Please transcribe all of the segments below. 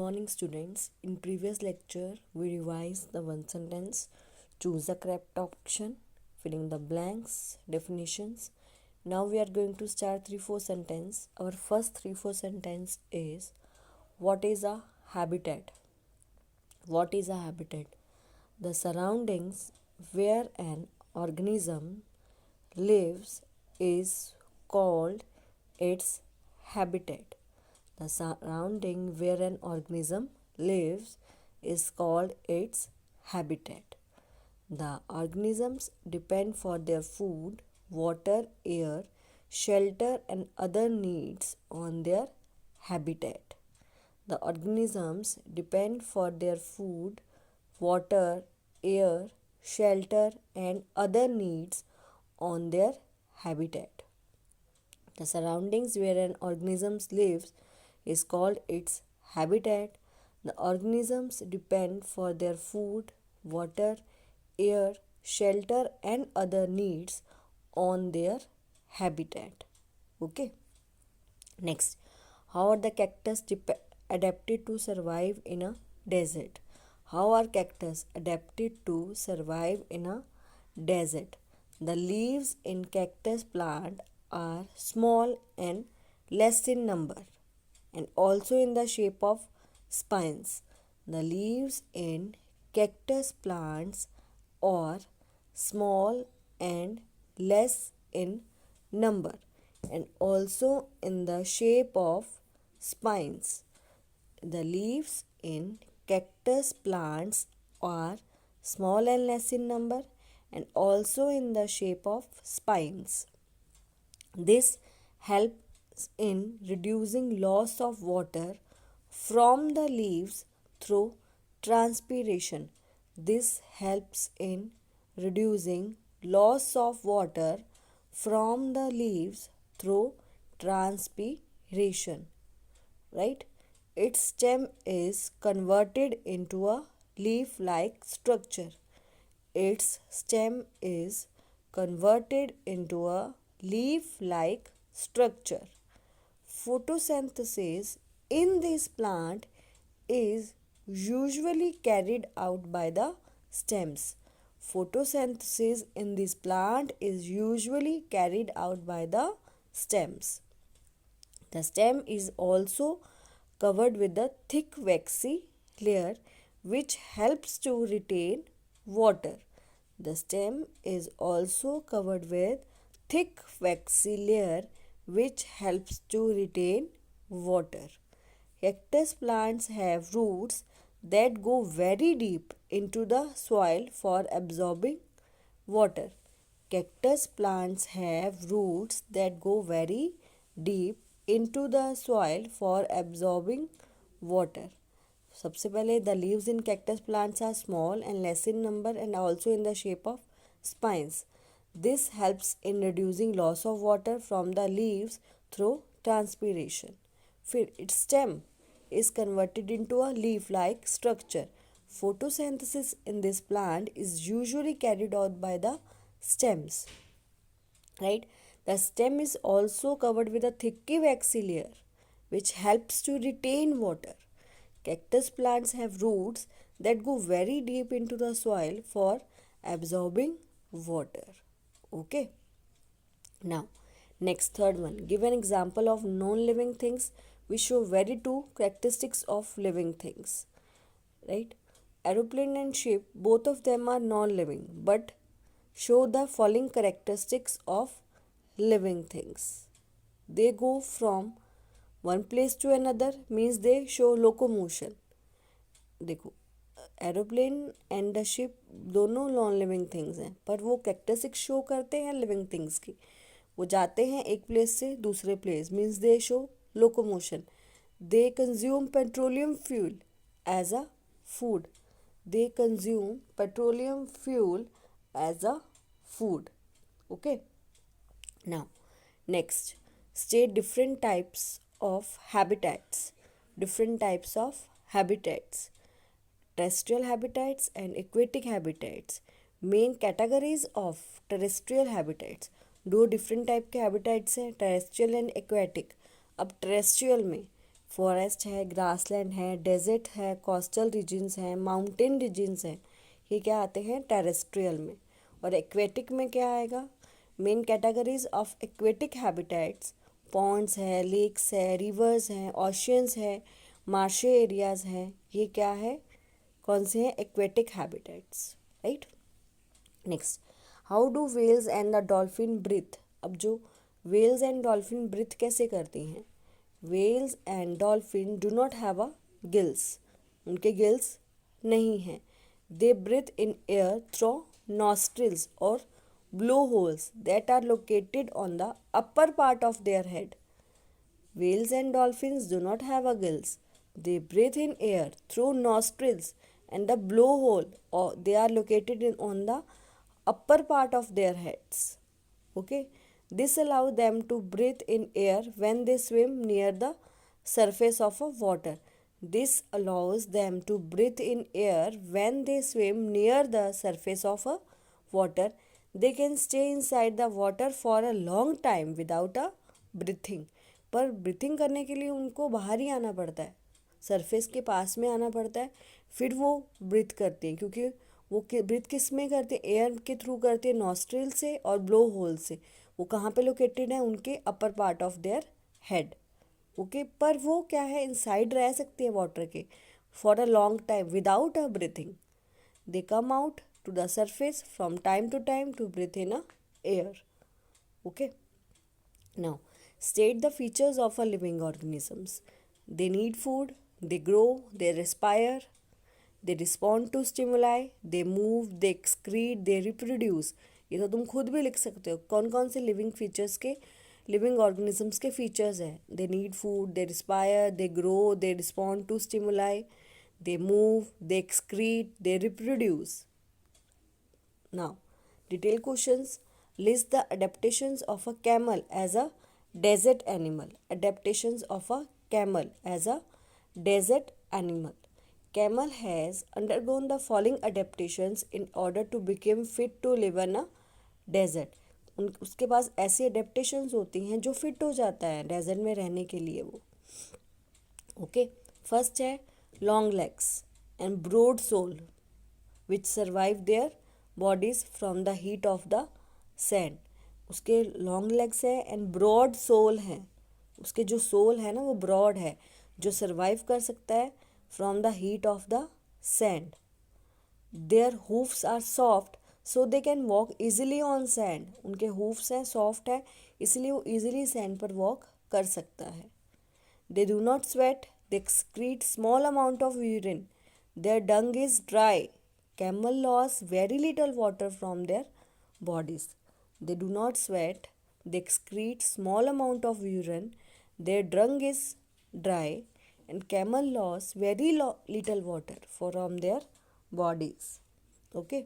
morning, students. In previous lecture, we revised the one sentence, choose the correct option, filling the blanks, definitions. Now we are going to start 3-4 sentence. Our first 3-4 sentence is, what is a habitat? What is a habitat? The surroundings where an organism lives is called its habitat. The surrounding where an organism lives is called its habitat. The organisms depend for their food, water, air, shelter and other needs on their habitat. The organisms depend for their food, water, air, shelter and other needs on their habitat. The surroundings where an organism lives is called its habitat. The organisms depend for their food, water, air, shelter and other needs on their habitat. Okay. Next, how are the cactus adapted to survive in a desert? How are cactus adapted to survive in a desert? The leaves in cactus plant are small and less in number and also in the shape of spines. The leaves in cactus plants are small and less in number and also in the shape of spines. The leaves in cactus plants are small and less in number and also in the shape of spines. This helps in reducing loss of water from the leaves through transpiration. This helps in reducing loss of water from the leaves through transpiration. Right? Its stem is converted into a leaf-like structure. Its stem is converted into a leaf-like structure. Photosynthesis in this plant is usually carried out by the stems. Photosynthesis in this plant is usually carried out by the stems. The stem is also covered with a thick waxy layer which helps to retain water. The stem is also covered with thick waxy layer which helps to retain water. Cactus plants have roots that go very deep into the soil for absorbing water. Cactus plants have roots that go very deep into the soil for absorbing water. सबसे पहले the leaves in cactus plants are small and less in number and also in the shape of spines. This helps in reducing loss of water from the leaves through transpiration. फिर its stem is converted into a leaf-like structure. Photosynthesis in this plant is usually carried out by the stems. Right? The stem is also covered with a thicky waxy layer which helps to retain water. Cactus plants have roots that go very deep into the soil for absorbing water. Okay. Now, next third one. Give an example of non-living things which show very two characteristics of living things. Right? Aeroplane and ship, both of them are non-living but show the following characteristics of living things. They go from one place to another, means they show locomotion. देखो aeroplane and the ship दोनों non living things हैं पर वो characteristics show करते हैं living things की. वो जाते हैं एक प्लेस से दूसरे place, means they show locomotion. They consume petroleum fuel as a food. They consume petroleum fuel as a food. Okay. Now, next, state different types of habitats. Different types of habitats. Terrestrial habitats and aquatic habitats. Main categories of terrestrial habitats. दो different type के habitats हैं, terrestrial and aquatic. अब terrestrial में forest है, grassland है, desert है, coastal regions हैं, mountain regions हैं, ये क्या आते हैं टेरेस्ट्रियल में। और एक्वेटिक में क्या आएगा? Main categories of aquatic habitats ponds है, लेक्स है, रिवर्स हैं, ओशियंस है, मार्शे एरियाज हैं, ये क्या है? कौन से हैं? Aquatic habitats, right. Next, how do whales and the dolphin breathe? अब जो वेल्स एंड डॉल्फिन ब्रीथ कैसे करती हैं? Whales and dolphin do not have a gills, उनके गिल्स नहीं हैं। They breathe in air through nostrils or blowholes that are located on the upper part of their head. Whales and dolphins do not have a gills. They breathe in air through nostrils and the blowhole or they are located on the upper part of their heads. Okay, this allows them to breathe in air when they swim near the surface of a water. This allows them to breathe in air when they swim near the surface of a water. They can stay inside the water for a long time without a breathing. पर breathing करने के लिए उनको बाहर ही आना पड़ता है, surface के पास में आना पड़ता है, फिर वो ब्रीथ करते हैं। क्योंकि वो ब्रीथ किस में करते हैं? एयर के थ्रू करते हैं, नॉस्ट्रिल से और ब्लो होल से। वो कहाँ पे लोकेटेड है? उनके upper part of their head. Okay, पर वो क्या है? इनसाइड रह सकते हैं वाटर के for a long time without a breathing. They come out to the surface from time to time to breathe in a air. Okay, now state the features of a living organisms. They need food, they grow, they respire, they respond to stimuli, they move, they excrete, they reproduce. ये तो तुम खुद भी लिख सकते हो कौन कौन से लिविंग फीचर्स के, लिविंग ऑर्गेनिजम्स के फीचर्स हैं। They need food, they respire, they grow, they respond to stimuli, they move, they excrete, they reproduce. Now, detailed questions. List the adaptations of a camel as a desert animal. Adaptations of a camel as a desert animal. Camel has undergone the following adaptations in order to become fit to live in a desert. उसके पास ऐसी adaptations होती हैं जो fit हो जाता है desert में रहने के लिए वो। ओके, फर्स्ट है long legs and broad sole which survive their bodies from the heat of the sand. उसके लॉन्ग लेग्स है एंड ब्रॉड सोल है, उसके जो सोल है ना वो ब्रॉड है, जो सर्वाइव कर सकता है from the heat of the sand. Their hooves are soft so they can walk easily on sand. उनके हूफ्स हैं, सॉफ्ट है, इसलिए वो ईजिली सैंड पर वॉक कर सकता है। They do not sweat, they excrete small amount of urine, their dung is dry. Camel lost very little water from their bodies. They do not sweat. They excrete small amount of urine. Their dung is dry, and camel lost very little water from their bodies. Okay,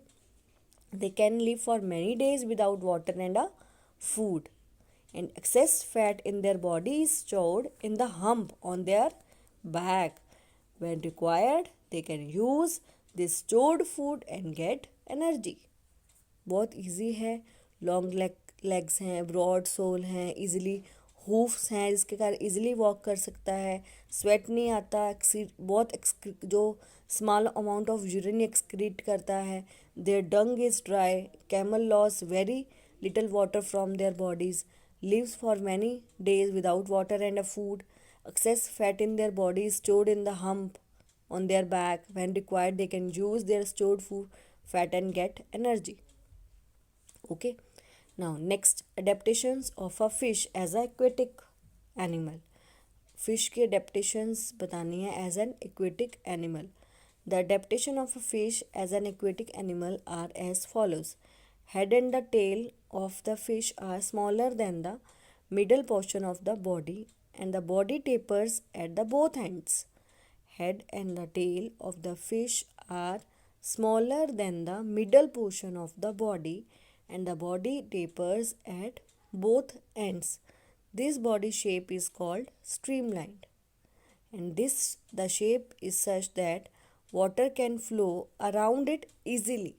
they can live for many days without water and a food. And excess fat in their body is stored in the hump on their back. When required, they can use this stored food and get energy. बहुत easy है, long legs हैं, broad soul हैं, easily hoofs हैं जिसके कारण easily walk कर सकता है, स्वेट नहीं आता, जो small amount of urine excrete करता है। Their dung is dry, camel loss very little water from their bodies, lives for many days without water and a food, excess fat in their body is stored in the hump on their back. When required, they can use their stored food fat and get energy. Okay, now next, adaptations of a fish as an aquatic animal. Fish की adaptations बतानी है as an aquatic animal. The adaptation of a fish as an aquatic animal are as follows. Head and the tail of the fish are smaller than the middle portion of the body and the body tapers at the both ends. Head and the tail of the fish are smaller than the middle portion of the body and the body tapers at both ends. This body shape is called streamlined, and the shape is such that water can flow around it easily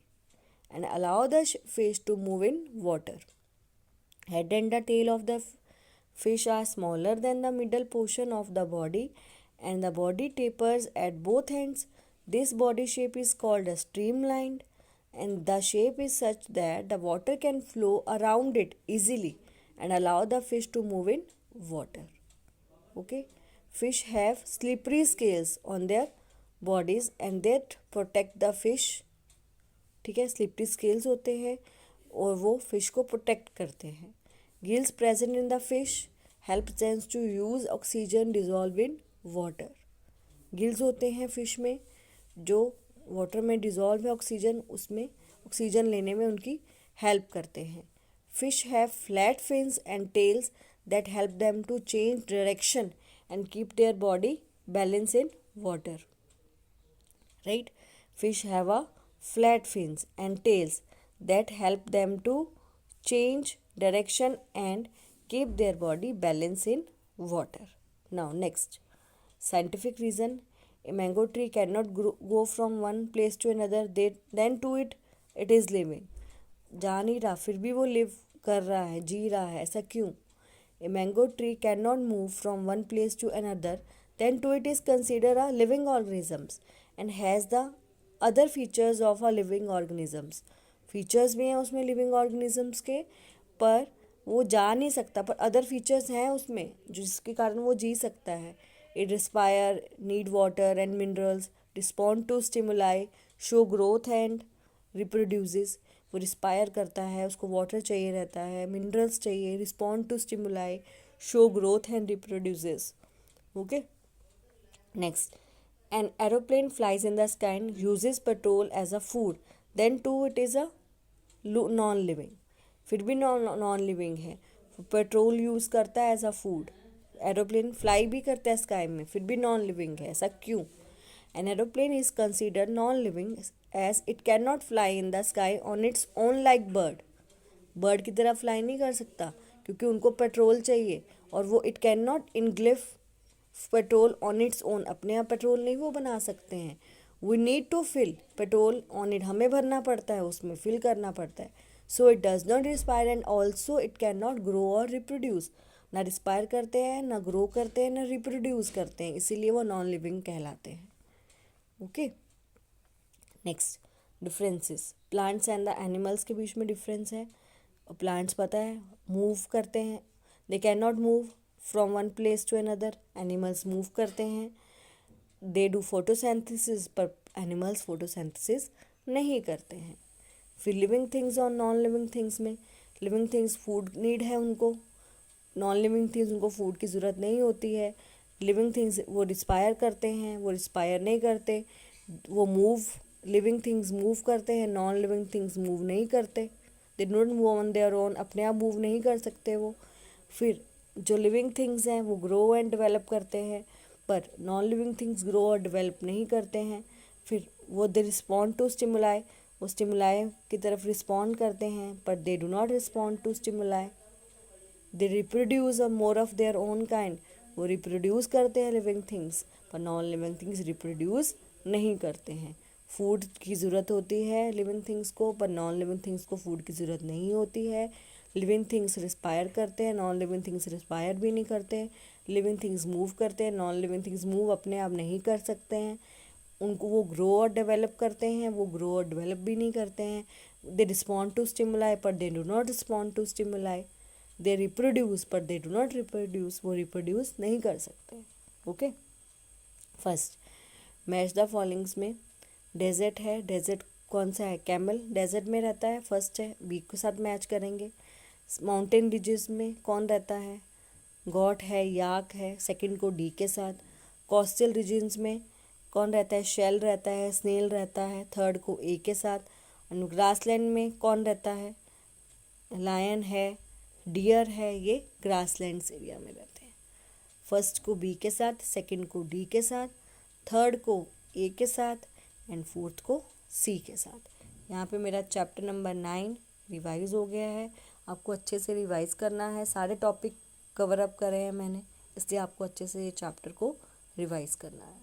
and allow the fish to move in water. Head and the tail of the Fish are smaller than the middle portion of the body and the body tapers at both ends. This body shape is called a streamlined and the shape is such that the water can flow around it easily and allow the fish to move in water. Okay, fish have slippery scales on their bodies and that protect the fish. ठीक है, slippery scales होते हैं और वो fish को protect करते हैं. Gills present in the fish help them to use oxygen dissolve in water. Gills होते हैं फिश में जो वाटर में डिजॉल्व है ऑक्सीजन, उसमें ऑक्सीजन लेने में उनकी हेल्प करते हैं. Fish have flat fins and tails that help them to change direction and keep their body balance in water. Right, fish have a flat fins and tails that help them to change direction and keep their body balance in water. Now next, scientific reason. A mango tree cannot go from one place to another, then to it is living. जा नहीं रहा फिर भी वो live कर रहा है, जी रहा है, ऐसा क्यों? A mango tree cannot move from one place to another, then to it is considered a living organisms and has the other features of a living organisms. Features भी हैं उसमें लिविंग ऑर्गेनिजम्स के, पर वो जा नहीं सकता, पर अदर फीचर्स हैं उसमें जिसके कारण वो जी सकता है. It respire, need water and minerals, respond to stimuli, show growth and reproduces. वो रिस्पायर करता है, उसको वाटर चाहिए रहता है, मिनरल्स चाहिए, respond to stimuli, show growth and reproduces. Okay, next. An aeroplane flies in the sky and uses petrol as a food. Then too it is a non-living. फिर भी non-living है. पेट्रोल यूज़ करता है as a food. Aeroplane fly भी करता है sky में, फिर भी non-living है. ऐसा क्यों? An aeroplane is considered non-living as it cannot fly in the sky on its own like bird. Bird की तरह फ्लाई नहीं कर सकता क्योंकि उनको पेट्रोल चाहिए और वो it can not engulf petrol on its own. अपने आप पेट्रोल नहीं वो बना सकते हैं. We need to fill petrol on it, हमें भरना पड़ता है, उसमें फिल करना पड़ता है. So it does not respire and also it can not grow और रिप्रोड्यूस. ना रिस्पायर करते हैं, ना ग्रो करते हैं, ना रिप्रोड्यूस करते हैं, इसीलिए वो नॉन लिविंग कहलाते हैं. Okay, next, differences. Plants and the animals के बीच में डिफरेंस है. प्लांट्स पता है मूव करते हैं, they can not move from one place to another. Animals move करते हैं, दे डू फोटोसेंथिसिस, पर एनिमल्स फोटोसेंथिसिस नहीं करते हैं. फिर लिविंग थिंग्स और नॉन लिविंग थिंग्स में, लिविंग थिंग्स फूड नीड है उनको, नॉन लिविंग थिंग्स उनको फूड की ज़रूरत नहीं होती है. लिविंग थिंग्स वो रिस्पायर करते हैं, वो रिस्पायर नहीं करते. वो मूव, लिविंग थिंग्स मूव करते हैं, नॉन लिविंग थिंग्स मूव नहीं करते. They don't move on their own, अपने आप मूव नहीं कर सकते वो. फिर जो लिविंग थिंग्स हैं वो ग्रो एंड डेवलप करते हैं, पर नॉन लिविंग थिंग्स ग्रो और डेवलप नहीं करते हैं. फिर वो दे रिस्पॉन्ड टू स्टिमुलाई, वो स्टिमुलाई की तरफ रिस्पॉन्ड करते हैं, पर they do not respond to stimuli. They reproduce more of their own kind, वो रिप्रोड्यूस करते हैं लिविंग थिंग्स, पर नॉन लिविंग थिंग्स रिप्रोड्यूस नहीं करते हैं. फूड की ज़रूरत होती है लिविंग थिंग्स को, पर नॉन लिविंग थिंग्स को फूड की ज़रूरत नहीं होती है. लिविंग थिंग्स रिस्पायर करते हैं, नॉन लिविंग थिंग्स रिस्पायर भी नहीं करते. लिविंग थिंग्स मूव करते हैं, नॉन लिविंग थिंग्स मूव अपने आप नहीं कर सकते हैं. उनको वो ग्रो और डेवलप करते हैं, वो ग्रो और डेवलप भी नहीं करते हैं. दे रिस्पॉन्ड टू स्टिमुलाई, पर they do not respond to stimuli. They reproduce, पर दे डू नॉट रिप्रोड्यूस, वो रिप्रोड्यूस नहीं कर सकते. Okay, first match the followings में डेजर्ट है. डेजर्ट कौन सा है? कैमल डेजर्ट में रहता है, फर्स्ट है. बी के साथ मैच करेंगे. माउंटेन रिजेस में कौन रहता है? गॉट है, याक है, सेकंड को डी के साथ. कोस्टल रीजन्स में कौन रहता है? शेल रहता है, स्नेल रहता है, थर्ड को ए के साथ. ग्रासलैंड में कौन रहता है? लायन है, डियर है, ये ग्रासलैंड्स एरिया में रहते हैं. फर्स्ट को बी के साथ, सेकंड को डी के साथ, थर्ड को ए के साथ एंड फोर्थ को सी के साथ. यहाँ पे मेरा चैप्टर नंबर 9 रिवाइज हो गया है. आपको अच्छे से रिवाइज करना है, सारे टॉपिक कवर अप करे हैं मैंने, इसलिए आपको अच्छे से ये चैप्टर को रिवाइज करना है.